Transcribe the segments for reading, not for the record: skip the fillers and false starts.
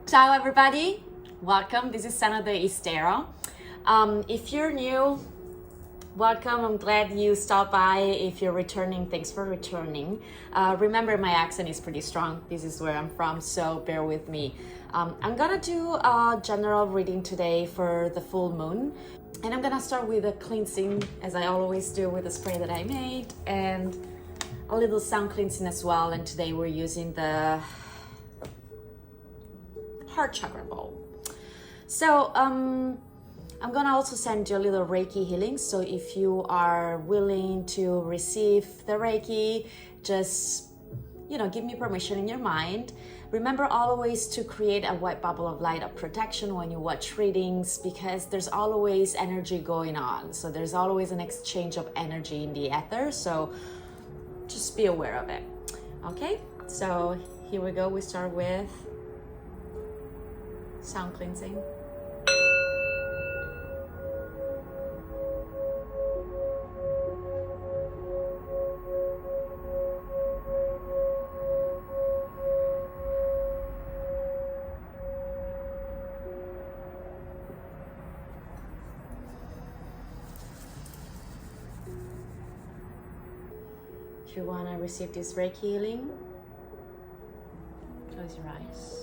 Ciao everybody, welcome. This is Sana de Estero. If you're new, welcome. I'm glad you stopped by. If you're returning, thanks for returning. Remember, my accent is pretty strong. This is where I'm from, so bear with me. I'm gonna do a general reading today for the full moon. And I'm gonna start with a cleansing, as I always do, with a spray that I made, and a little sound cleansing as well. And today we're using the heart chakra bowl. So I'm gonna also send you a little Reiki healing. So if you are willing to receive the Reiki, just give me permission in your mind. Remember always to create a white bubble of light of protection when you watch readings, because there's always energy going on. So there's always an exchange of energy in the ether. So just be aware of it. Okay, so here we go. We start with sound cleansing. If you want to receive this Reiki healing, close your eyes.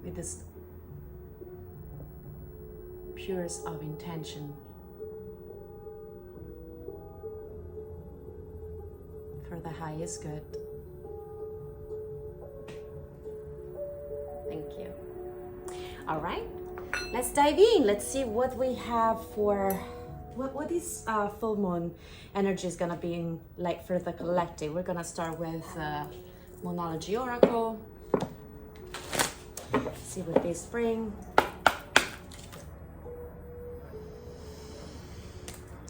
With this purest of intention for the highest good. Thank you. All right, let's dive in. Let's see what we have for what this full moon energy is gonna be like for the collective. We're gonna start with Moonology Oracle. See what they bring.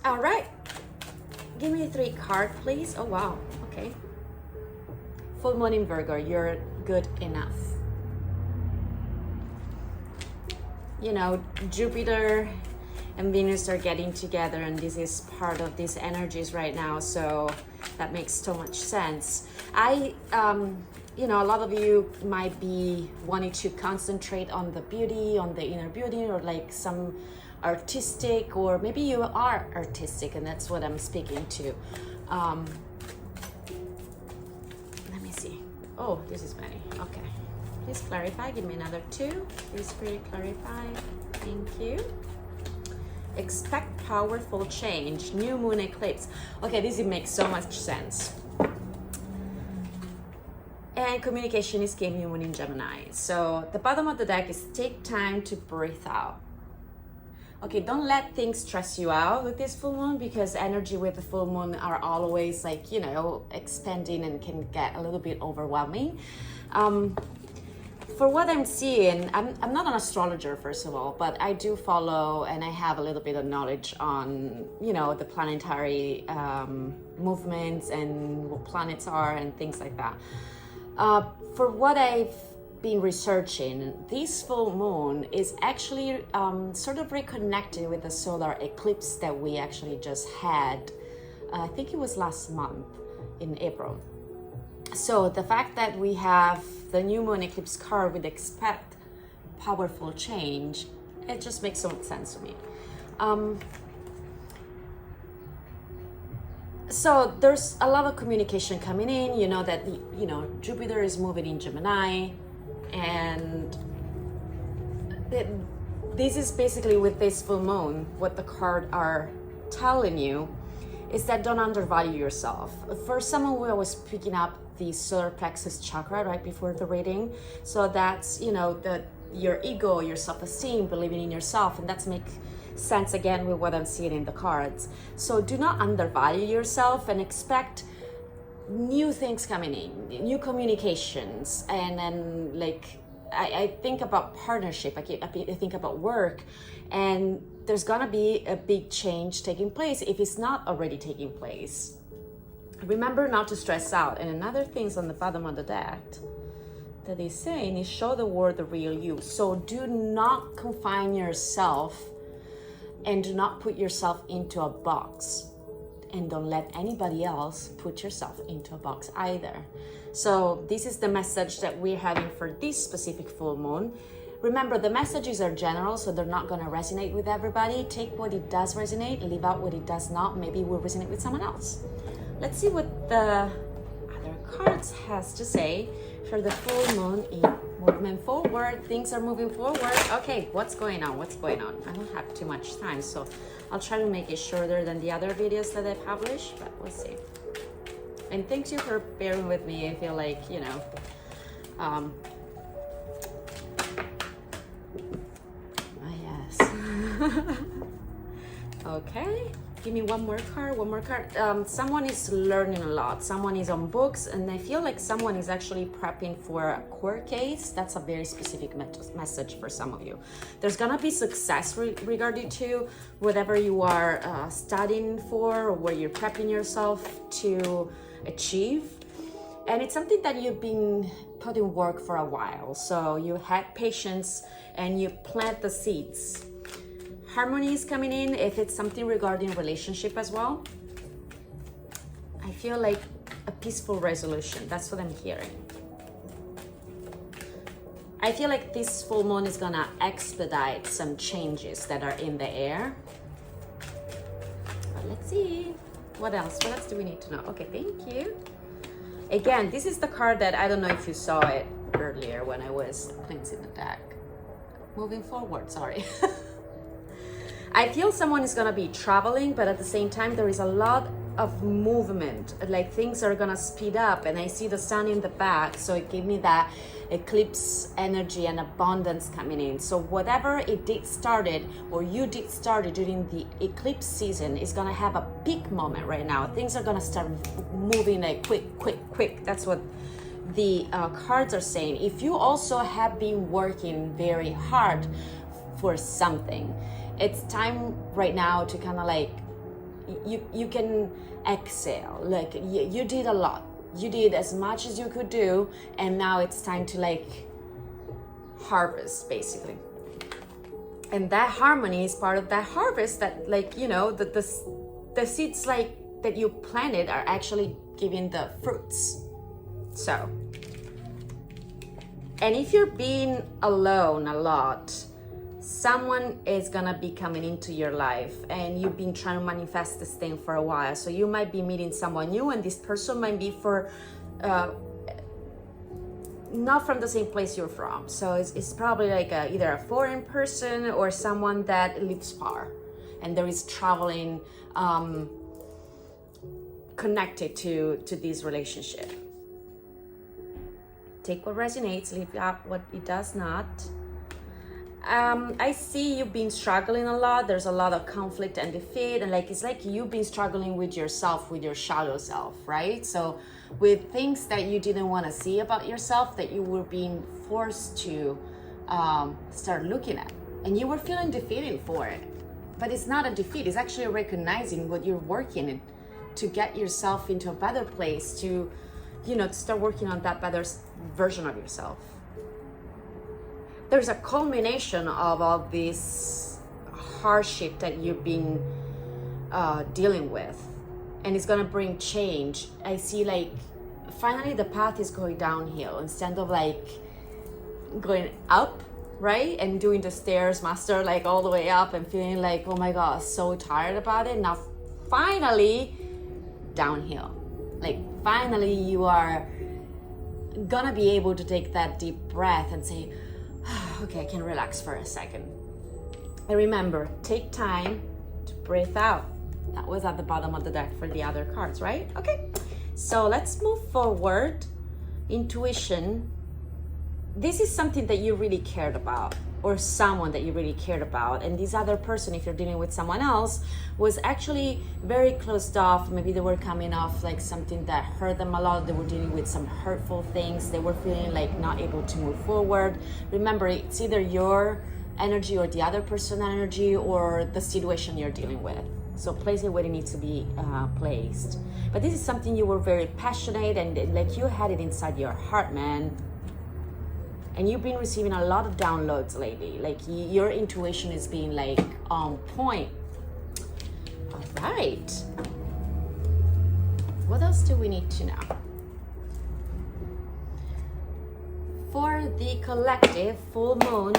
All right, give me 3 cards, please. Oh wow, okay. Full moon in Virgo, you're good enough. Jupiter and Venus are getting together, and this is part of these energies right now, so that makes so much sense. A lot of you might be wanting to concentrate on the beauty, on the inner beauty, or like some artistic, or maybe you are artistic, and that's what I'm speaking to. Let me see. Oh, this is many. Okay. Please clarify. Give me another 2. Please clarify. Thank you. Expect powerful change. New moon eclipse. Okay, this makes so much sense. And communication is New Moon in Gemini. So the bottom of the deck is take time to breathe out. Okay, don't let things stress you out with this full moon, because energy with the full moon are always expanding and can get a little bit overwhelming. For what I'm seeing, I'm not an astrologer, first of all, but I do follow and I have a little bit of knowledge on, the planetary movements and what planets are and things like that. For what I've been researching, this full moon is actually sort of reconnected with the solar eclipse that we actually just had. I think it was last month in April. So the fact that we have the new moon eclipse card with expect powerful change, it just makes so much sense to me. So there's a lot of communication coming in, that Jupiter is moving in Gemini, and this is basically with this full moon, what the cards are telling you is that don't undervalue yourself. For someone who was picking up the solar plexus chakra right before the reading, so that's your ego, your self-esteem, believing in yourself, and that's make sense again with what I'm seeing in the cards. So do not undervalue yourself and expect new things coming in, new communications, and then I think about partnership. I think about work, and there's gonna be a big change taking place if it's not already taking place. Remember not to stress out. And another thing's on the bottom of the deck, that is saying is show the world the real you. So do not confine yourself and do not put yourself into a box. And don't let anybody else put yourself into a box either. So this is the message that we're having for this specific full moon. Remember, the messages are general, so they're not going to resonate with everybody. Take what it does resonate, leave out what it does not. Maybe it will resonate with someone else. Let's see what the other cards has to say for the full moon in movement forward. Things are moving forward. Okay, what's going on? What's going on? I don't have too much time, so I'll try to make it shorter than the other videos that I publish, but we'll see. And thank you for bearing with me. I feel like, you know, okay, give me one more card. Someone is learning a lot. Someone is on books, and I feel like someone is actually prepping for a court case. That's a very specific message for some of you. There's gonna be success regarding to whatever you are studying for, or where you're prepping yourself to achieve. And it's something that you've been putting work for a while. So you had patience and you plant the seeds. Harmony is coming in if it's something regarding relationship as well. I feel like a peaceful resolution. That's what I'm hearing. I feel like this full moon is gonna expedite some changes that are in the air. But let's see. What else? What else do we need to know? Okay, thank you. Again, this is the card that I don't know if you saw it earlier when I was cleansing the deck. Moving forward, sorry. I feel someone is gonna be traveling, but at the same time, there is a lot of movement. Like things are gonna speed up, and I see the sun in the back, so it gave me that eclipse energy and abundance coming in. So whatever it did started, or you did started during the eclipse season, is gonna have a peak moment right now. Things are gonna start moving like quick. That's what the cards are saying. If you also have been working very hard for something, it's time right now to kind of like, you can exhale. Like you did a lot. You did as much as you could do, and now it's time to like harvest, basically. And that harmony is part of that harvest that, like, you know, the seeds like that you planted are actually giving the fruits. So, and if you're being alone a lot, someone is gonna be coming into your life, and you've been trying to manifest this thing for a while. So you might be meeting someone new, and this person might be for not from the same place you're from. So it's probably like either a foreign person or someone that lives far, and there is traveling connected to this relationship. Take what resonates, leave out what it does not. I see you've been struggling a lot. There's a lot of conflict and defeat, and like it's like you've been struggling with yourself, with your shadow self, right? So with things that you didn't want to see about yourself, that you were being forced to start looking at, and you were feeling defeated for it. But it's not a defeat. It's actually recognizing what you're working in to get yourself into a better place, to, you know, to start working on that better version of yourself. There's a culmination of all this hardship that you've been dealing with, and it's gonna bring change. I see like finally the path is going downhill instead of like going up, right? And doing the stairs master like all the way up and feeling like, oh my God, so tired about it. Now finally downhill. Like finally you are gonna be able to take that deep breath and say, okay, I can relax for a second. And remember, take time to breathe out. That was at the bottom of the deck for the other cards, right? Okay, so let's move forward. Intuition. This is something that you really cared about, or someone that you really cared about. And this other person, if you're dealing with someone else, was actually very closed off. Maybe they were coming off like something that hurt them a lot. They were dealing with some hurtful things. They were feeling like not able to move forward. Remember, it's either your energy or the other person's energy or the situation you're dealing with. So place it where it needs to be placed. But this is something you were very passionate and like you had it inside your heart, man. and you've been receiving a lot of downloads lately. Like your intuition is being like on point. All right. What else do we need to know? For the collective full moon,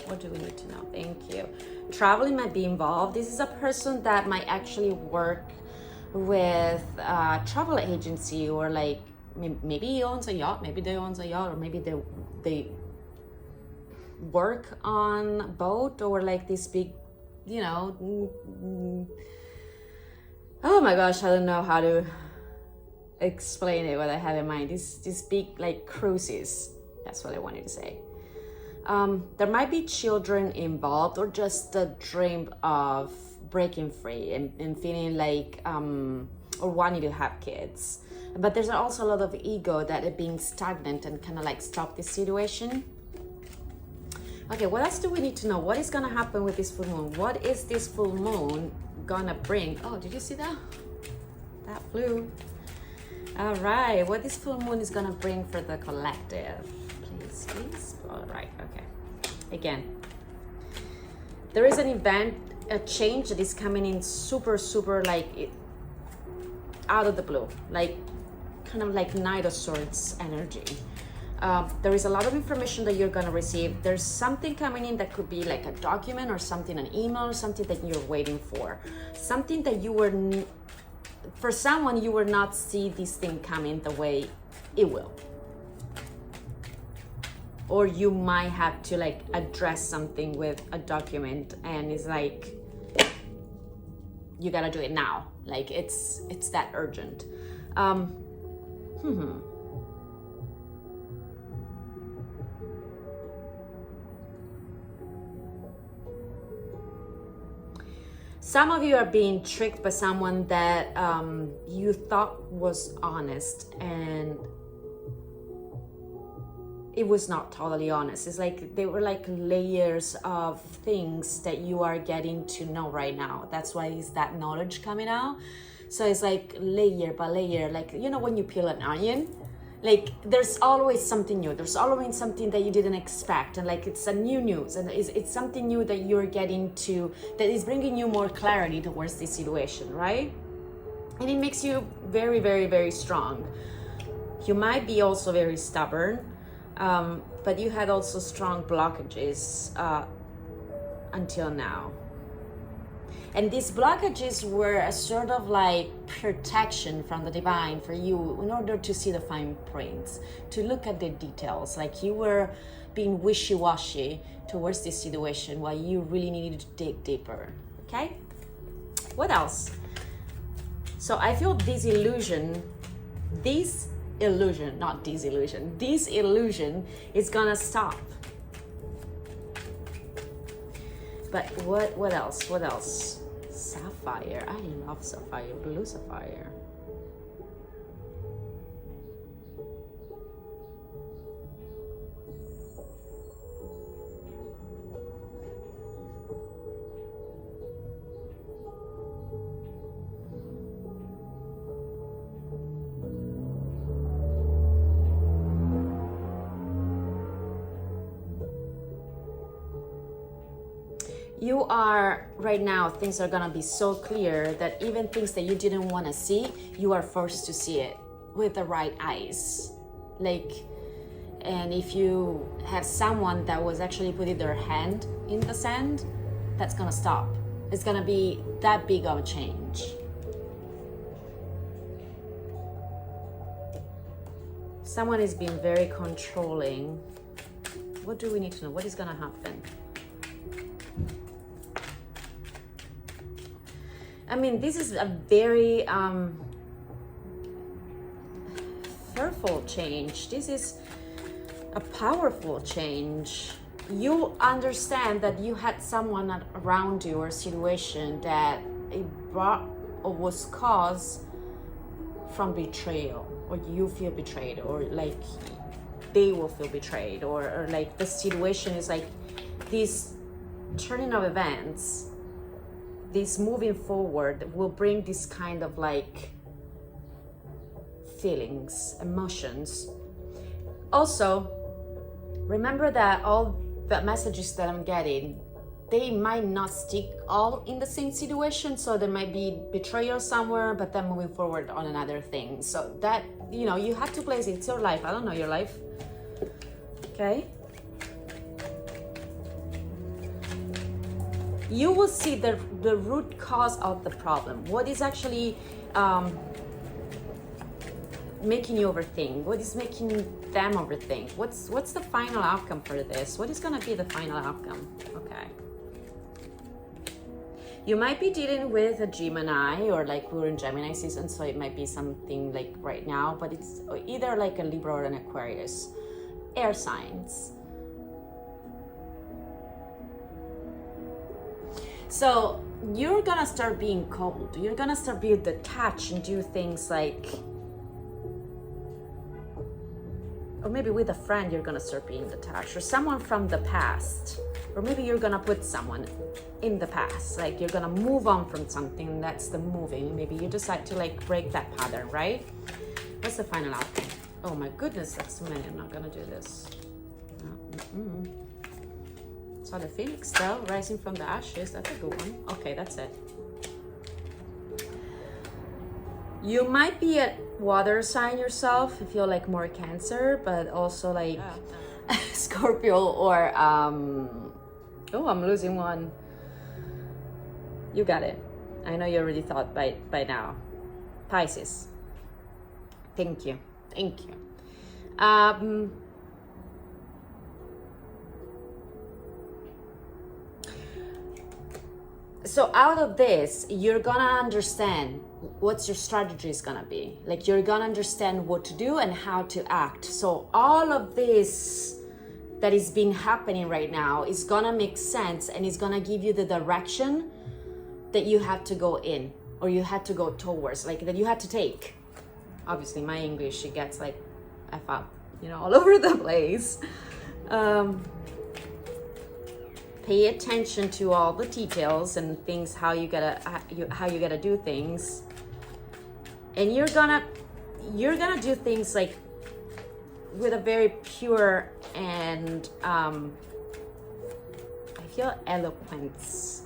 what do we need to know? Thank you. Traveling might be involved. This is a person that might actually work with a travel agency, or like maybe he owns a yacht, maybe they owns a yacht, or maybe they work on a boat, or like this big, you know, oh my gosh, I don't know how to explain it, what I have in mind. This big like cruises, that's what I wanted to say. There might be children involved, or just the dream of breaking free and feeling like or wanting to have kids. But there's also a lot of ego that is being stagnant and kind of like stop this situation. Okay, what else do we need to know? What is gonna happen with this full moon? What is this full moon gonna bring? Oh, did you see that? That flew. All right, what this full moon is gonna bring for the collective? Please. All right, okay. Again, there is an event, a change that is coming in super like out of the blue, like kind of like Knight of Swords energy. There is a lot of information that you're gonna receive. There's something coming in that could be like a document or something, an email or something that you're waiting for. Something that you were, for someone, you will not see this thing coming the way it will. Or you might have to like address something with a document, and it's like, you gotta do it now. Like it's that urgent. Some of you are being tricked by someone that you thought was honest, and it was not totally honest. It's like they were like layers of things that you are getting to know right now. That's why is that knowledge coming out. So it's like layer by layer, like, you know, when you peel an onion, like there's always something new. There's always something that you didn't expect, and like it's a new news, and it's something new that you're getting to, that is bringing you more clarity towards this situation, right? And it makes you very, very, very strong. You might be also very stubborn, but you had also strong blockages until now. And these blockages were a sort of like protection from the divine for you, in order to see the fine prints, to look at the details. Like you were being wishy-washy towards this situation, while you really needed to dig deeper. Okay? What else? So I feel this illusion is gonna stop. But what else? Sapphire. I love sapphire, blue sapphire. You are, right now, things are gonna be so clear that even things that you didn't wanna see, you are forced to see it with the right eyes. Like, and if you have someone that was actually putting their hand in the sand, that's gonna stop. It's gonna be that big of a change. Someone is being very controlling. What do we need to know? What is gonna happen? I mean, this is a very fearful change. This is a powerful change. You understand that you had someone around you or a situation that it brought or was caused from betrayal, or you feel betrayed, or like they will feel betrayed, or like the situation is like this turning of events, this moving forward will bring this kind of like feelings, emotions. Also, remember that all the messages that I'm getting, they might not stick all in the same situation. So there might be betrayal somewhere, but then moving forward on another thing. So that, you know, you have to place it. It's your life. I don't know your life. Okay. You will see the root cause of the problem. What is actually making you overthink? What is making them overthink? What's the final outcome for this? What is gonna be the final outcome? Okay. You might be dealing with a Gemini, or like we're in Gemini season, so it might be something like right now, but it's either like a Libra or an Aquarius. Air signs. So you're gonna start being cold. You're gonna start being detached and do things like, or maybe with a friend you're gonna start being detached, or someone from the past, or maybe you're gonna put someone in the past, like you're gonna move on from something. That's the moving. Maybe you decide to like break that pattern, right? What's the final outcome? Oh my goodness, that's too many. I'm not gonna do this. No. So the Phoenix though, rising from the ashes, that's a good one. Okay, that's it. You might be a water sign yourself if you're like more Cancer, but also like Scorpio or oh, I'm losing one. You got it. I know you already thought by now. Pisces. Thank you. Thank you. So out of this, you're gonna understand what your strategy is gonna be. Like you're gonna understand what to do and how to act. So all of this that is been happening right now is gonna make sense, and it's gonna give you the direction that you have to go in, or you had to go towards, like that you had to take. Obviously my English, it gets like F up, you know, all over the place. Pay attention to all the details and things, how you gotta do things, and you're gonna do things like with a very pure and I feel eloquence.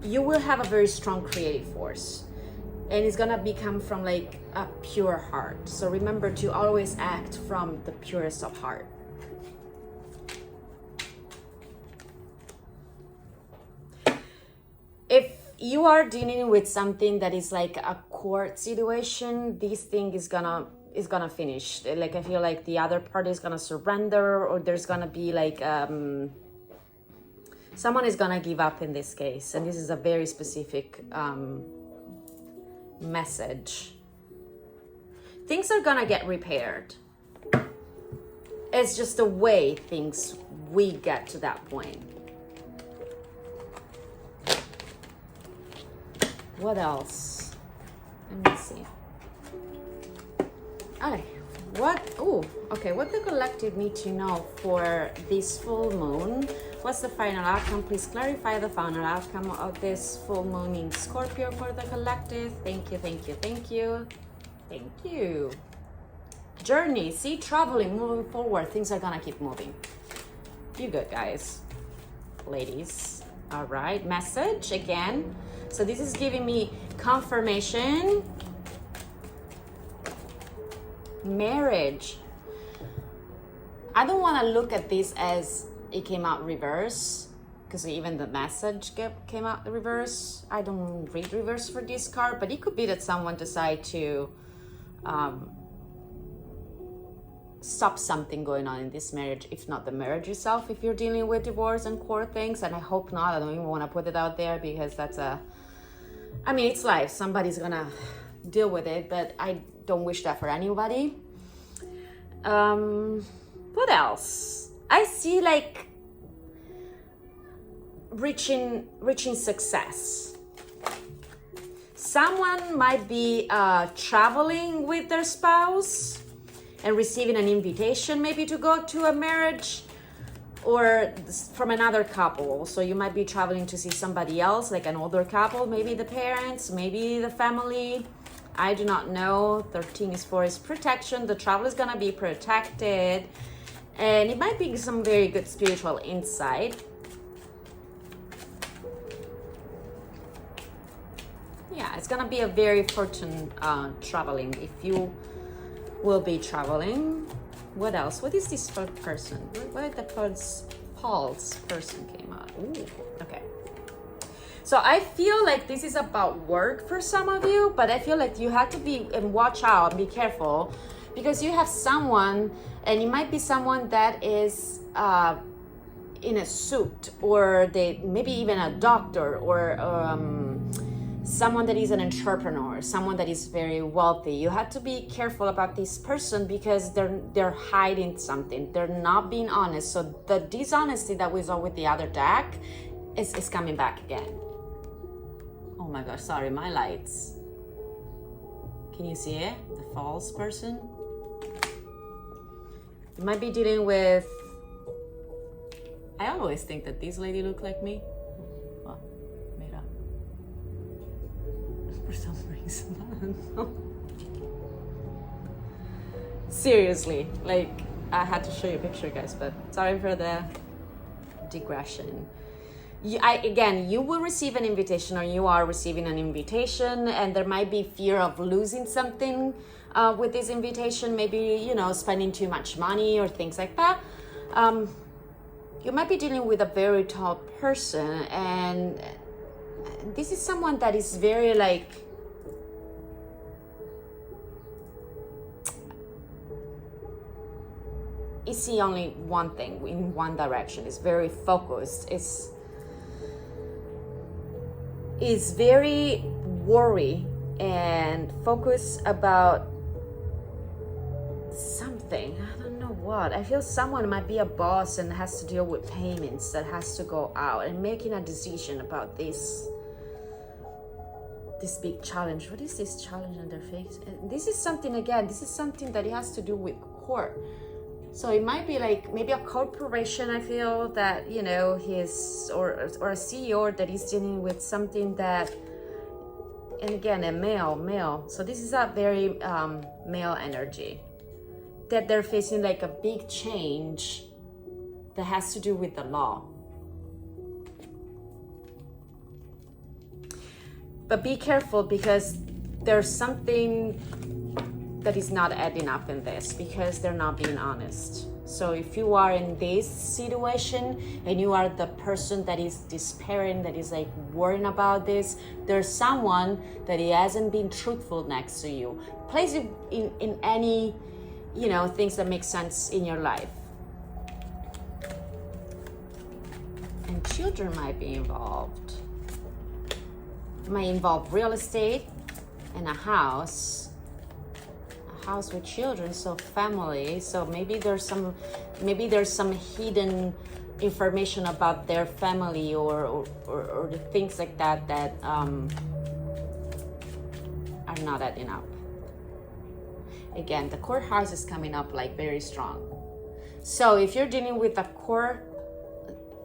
You will have a very strong creative force, and it's gonna become from like a pure heart. So remember to always act from the purest of heart. If you are dealing with something that is like a court situation, this thing is gonna finish. Like I feel like the other party is gonna surrender, or there's gonna be like someone is gonna give up in this case, and this is a very specific message. Things are gonna get repaired. It's just the way we get to that point. What else? Let me see. Okay, what the collective need to know for this full moon? What's the final outcome? Please clarify the final outcome of this full moon in Scorpio for the collective. Thank you, thank you, thank you. Thank you. Journey, see, traveling, moving forward. Things are gonna keep moving. You good, guys. Ladies. All right, message again. So this is giving me confirmation. Marriage. I don't want to look at this as it came out reverse, because even the message came out the reverse. I don't read reverse for this card, but it could be that someone decide to stop something going on in this marriage, if not the marriage itself, if you're dealing with divorce and court things. And I hope not. I don't even want to put it out there, because that's it's life. Somebody's gonna deal with it, but I don't wish that for anybody. What else? I see like reaching success. Someone might be traveling with their spouse and receiving an invitation maybe to go to a marriage or from another couple. So you might be traveling to see somebody else, like an older couple, maybe the parents, maybe the family. I do not know. 13 is for is protection. The travel is gonna be protected, and it might be some very good spiritual insight. Yeah, it's gonna be a very fortunate traveling if you will be traveling. What else? What is this third person? What is the Paul's person came out? Ooh, okay. So I feel like this is about work for some of you, but I feel like you have to be and watch out, be careful, because you have someone, and it might be someone that is in a suit, or they maybe even a doctor, or someone that is an entrepreneur, someone that is very wealthy. You have to be careful about this person because they're hiding something. They're not being honest. So the dishonesty that we saw with the other deck is coming back again. Oh my gosh, sorry, my lights. Can you see it? The false person. You might be dealing with, I always think that this lady look like me. For some reason, I don't know. Seriously, like, I had to show you a picture, guys, but sorry for the digression. You will receive an invitation, or you are receiving an invitation, and there might be fear of losing something with this invitation, maybe, spending too much money or things like that. You might be dealing with a very tall person, and this is someone that is very like, you see only one thing in one direction. It's very focused. Is very worried and focused about something. I don't know what. I feel someone might be a boss and has to deal with payments that has to go out and making a decision about this big challenge. What is this challenge on their face? This is something that it has to do with court. So it might be like maybe a corporation, I feel that, his or a CEO that is dealing with something that, and again, a male. So this is a very male energy, that they're facing like a big change that has to do with the law. But be careful, because there's something that is not adding up in this, because they're not being honest. So if you are in this situation and you are the person that is despairing, that is like worrying about this, there's someone that he hasn't been truthful next to you. Place it in any, things that make sense in your life. And children might be involved. It might involve real estate and a house with children, so family. So maybe there's some hidden information about their family or the things like that are not adding up. Again, the court house is coming up like very strong. So if you're dealing with a court,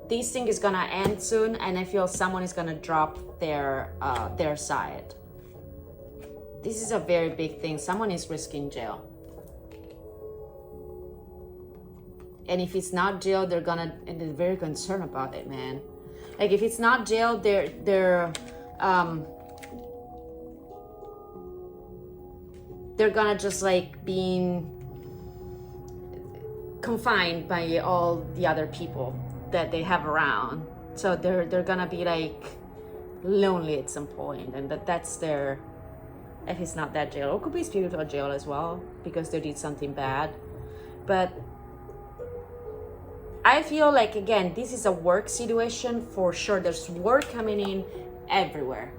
this thing is gonna end soon, and I feel someone is gonna drop their side. This is a very big thing. Someone is risking jail. And if it's not jail, and they're very concerned about it, man. Like if it's not jail, they're gonna just like being confined by all the other people that they have around. So they're gonna be like lonely at some point, and that's their, if it's not that jail, or it could be spiritual jail as well, because they did something bad. But I feel like, again, this is a work situation for sure. There's work coming in everywhere.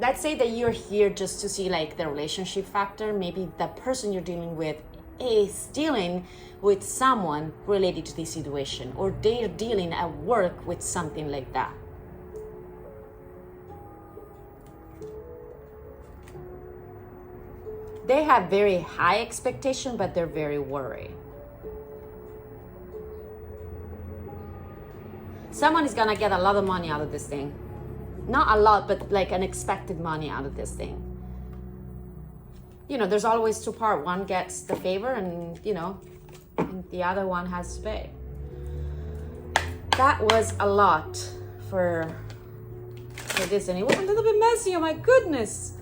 Let's say that you're here just to see like the relationship factor. Maybe the person you're dealing with is dealing with someone related to this situation, or they're dealing at work with something like that. They have very high expectation, but they're very worried. Someone is gonna get a lot of money out of this thing. Not a lot, but like unexpected money out of this thing. You know, there's always two parts. One gets the favor and, you know, and the other one has to pay. That was a lot for this, and it was a little bit messy. Oh my goodness.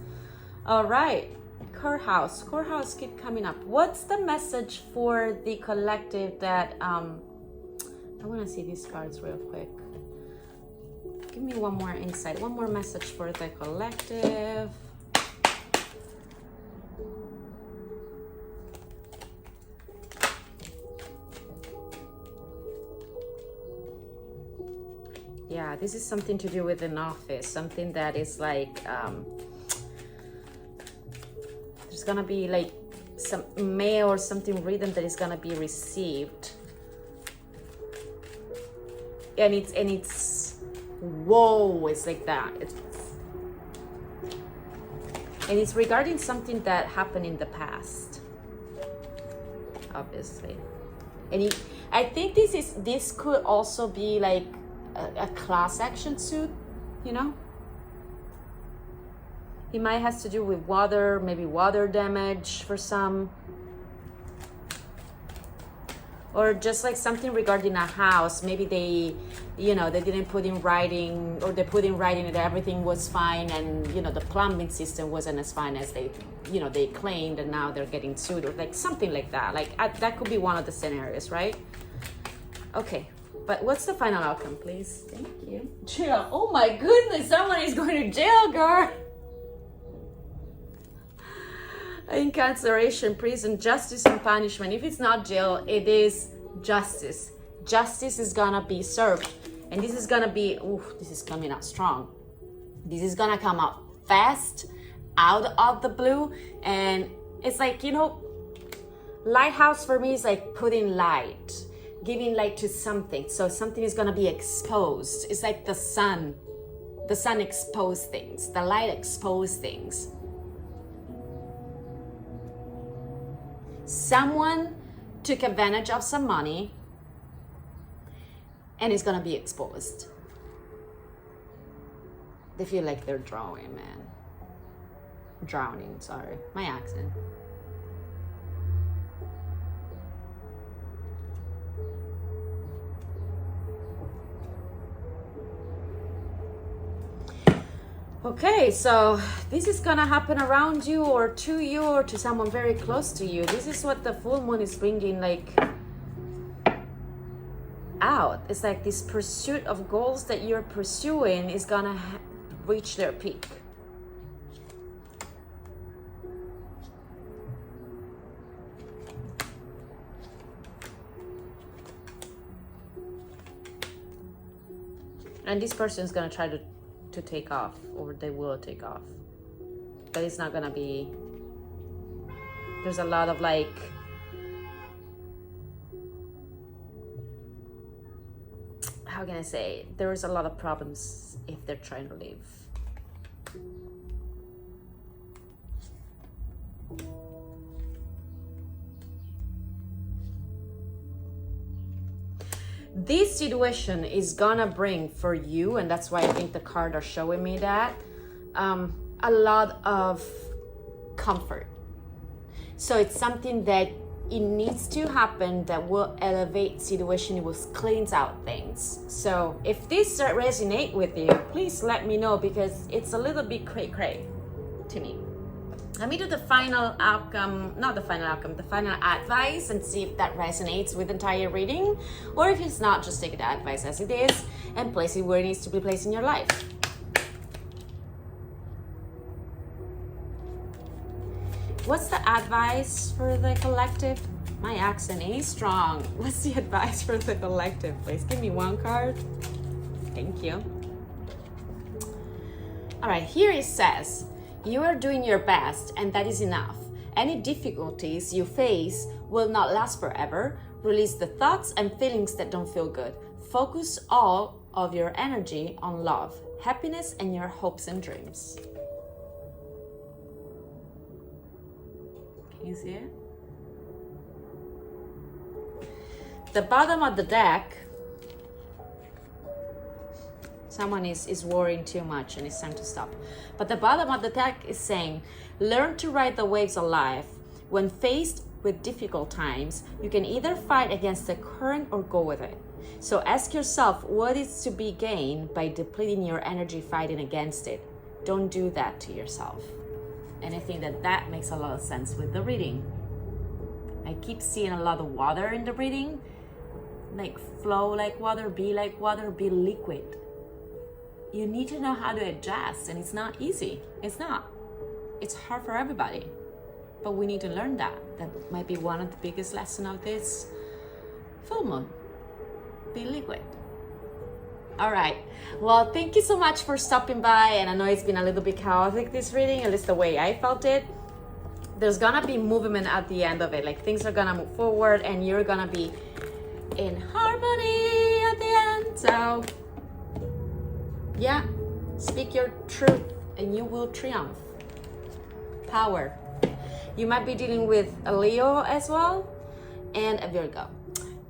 All right. Courthouse. Courthouse keep coming up. What's the message for the collective that, I want to see these cards real quick. Give me one more insight, one more message for the collective. Yeah, this is something to do with an office, something that is like, there's gonna be like some mail or something written that is gonna be received. And it's whoa, it's like that. And it's regarding something that happened in the past, obviously. And I think this could also be like a class action suit, you know? It might have to do with water, maybe water damage for some. Or just like something regarding a house. Maybe they, you know, they didn't put in writing, or they put in writing that everything was fine, and, you know, the plumbing system wasn't as fine as they, you know, they claimed, and now they're getting sued, or like something like that. Like that could be one of the scenarios, right? Okay, but what's the final outcome, please? Thank you. Jail. Oh my goodness, someone is going to jail, girl. Incarceration, prison, justice, and punishment. If it's not jail, it is justice. Justice is gonna be served. And this is gonna be, ooh, this is coming out strong. This is gonna come out fast, out of the blue. And it's like, you know, lighthouse for me is like putting light, giving light to something. So something is gonna be exposed. It's like the sun. The sun exposed things. The light exposed things. Someone took advantage of some money and it's gonna be exposed. They feel like they're drowning, man. Drowning, sorry. My accent. Okay, so this is gonna happen around you, or to you, or to someone very close to you. This is what the full moon is bringing, like, out. It's like this pursuit of goals that you're pursuing is gonna reach their peak. And this person is gonna try to take off, or they will take off, but it's not gonna be, there's a lot of like, how can I say, there's a lot of problems if they're trying to leave. This situation is gonna bring for you, and that's why I think the cards are showing me that, a lot of comfort. So it's something that it needs to happen that will elevate situation, it will cleanse out things. So if this resonate with you, please let me know, because it's a little bit cray-cray to me. Let me do the final outcome, not the final outcome, the final advice, and see if that resonates with the entire reading, or if it's not, just take the advice as it is and place it where it needs to be placed in your life. What's the advice for the collective? My accent is strong. What's the advice for the collective, please? Give me one card. Thank you. All right, here it says, you are doing your best, and that is enough. Any difficulties you face will not last forever. Release the thoughts and feelings that don't feel good. Focus all of your energy on love, happiness, and your hopes and dreams. You see it? The bottom of the deck, someone is worrying too much and it's time to stop. But the bottom of the deck is saying, learn to ride the waves of life. When faced with difficult times, you can either fight against the current or go with it. So ask yourself what is to be gained by depleting your energy fighting against it. Don't do that to yourself. And I think that makes a lot of sense with the reading. I keep seeing a lot of water in the reading. Like flow like water, be liquid. You need to know how to adjust, and it's not easy. It's not. It's hard for everybody. But we need to learn that. That might be one of the biggest lessons of this full moon. Be liquid. All right. Well, thank you so much for stopping by. And I know it's been a little bit chaotic, this reading, at least the way I felt it. There's gonna be movement at the end of it. Like things are gonna move forward and you're gonna be in harmony at the end. So yeah, speak your truth and you will triumph. Power. You might be dealing with a Leo as well and a Virgo.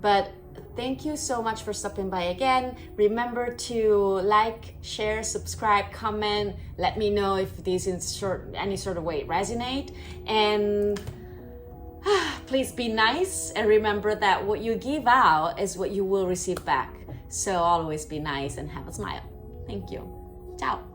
But thank you so much for stopping by again. Remember to like, share, subscribe, comment. Let me know if this in any sort of way resonate. And please be nice. And remember that what you give out is what you will receive back. So always be nice and have a smile. Thank you. Ciao.